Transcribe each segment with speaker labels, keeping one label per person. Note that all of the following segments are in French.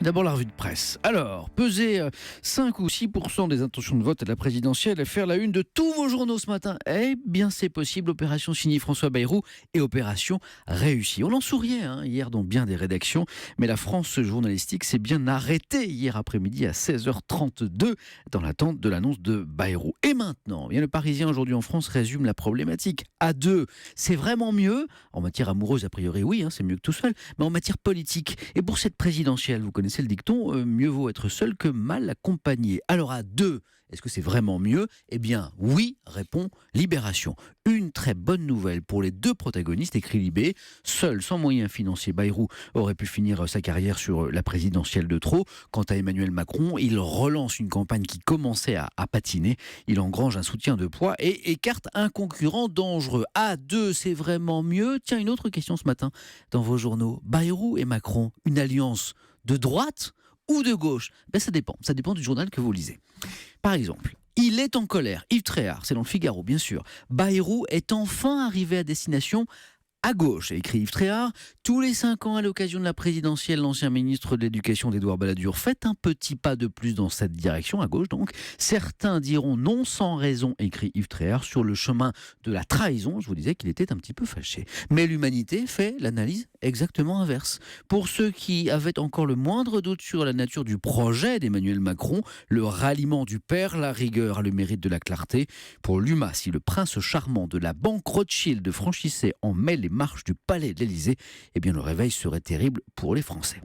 Speaker 1: D'abord la revue de presse. Alors, peser 5 ou 6% des intentions de vote à la présidentielle et faire la une de tous vos journaux ce matin. Eh bien, c'est possible. Opération signée François Bayrou et opération réussie. On en souriait hier dans bien des rédactions, mais la France journalistique s'est bien arrêtée hier après-midi à 16h32 dans l'attente de l'annonce de Bayrou. Et maintenant, bien le Parisien aujourd'hui en France résume la problématique. À deux, c'est vraiment mieux. En matière amoureuse, a priori, oui, c'est mieux que tout seul. Mais en matière politique, et pour cette présidentielle, vous connaissez le dicton, mieux vaut être seul que mal accompagné. Alors à deux, est-ce que c'est vraiment mieux ? Eh bien oui, répond Libération. Une très bonne nouvelle pour les deux protagonistes, écrit Libé. Seul, sans moyens financiers, Bayrou aurait pu finir sa carrière sur la présidentielle de trop. Quant à Emmanuel Macron, il relance une campagne qui commençait à patiner. Il engrange un soutien de poids et écarte un concurrent dangereux. À deux, c'est vraiment mieux ? Tiens, une autre question ce matin dans vos journaux. Bayrou et Macron, une alliance de droite ou de gauche ? Ça dépend du journal que vous lisez. Par exemple, il est en colère. Yves Tréhard, c'est dans le Figaro bien sûr. Bayrou est enfin arrivé à destination à gauche, écrit Yves Tréhard. Tous les 5 ans, à l'occasion de la présidentielle, l'ancien ministre de l'Éducation d'Édouard Balladur fait un petit pas de plus dans cette direction, à gauche donc. Certains diront non sans raison, écrit Yves Tréhard, sur le chemin de la trahison. Je vous disais qu'il était un petit peu fâché. Mais l'humanité fait l'analyse exactement inverse. Pour ceux qui avaient encore le moindre doute sur la nature du projet d'Emmanuel Macron, le ralliement du père, la rigueur a le mérite de la clarté. Pour l'UMA, si le prince charmant de la banque Rothschild franchissait en mai les marches du palais de l'Élysée, eh bien le réveil serait terrible pour les Français.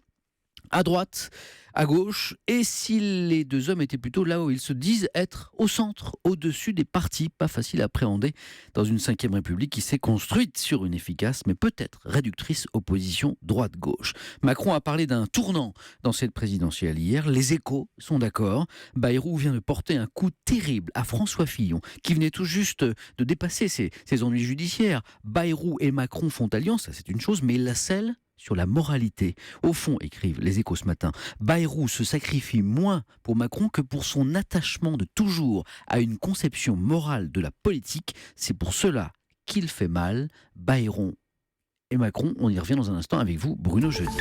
Speaker 1: À droite, à gauche, et si les deux hommes étaient plutôt là où ils se disent être, au centre, au-dessus des partis, pas facile à appréhender dans une 5e République qui s'est construite sur une efficace mais peut-être réductrice opposition droite-gauche. Macron a parlé d'un tournant dans cette présidentielle hier. Les Échos sont d'accord. Bayrou vient de porter un coup terrible à François Fillon, qui venait tout juste de dépasser ses ennuis judiciaires. Bayrou et Macron font alliance, ça c'est une chose, mais la selle sur la moralité. Au fond, écrivent les Échos ce matin, Bayrou se sacrifie moins pour Macron que pour son attachement de toujours à une conception morale de la politique. C'est pour cela qu'il fait mal. Bayrou et Macron, on y revient dans un instant avec vous, Bruno Jeudi.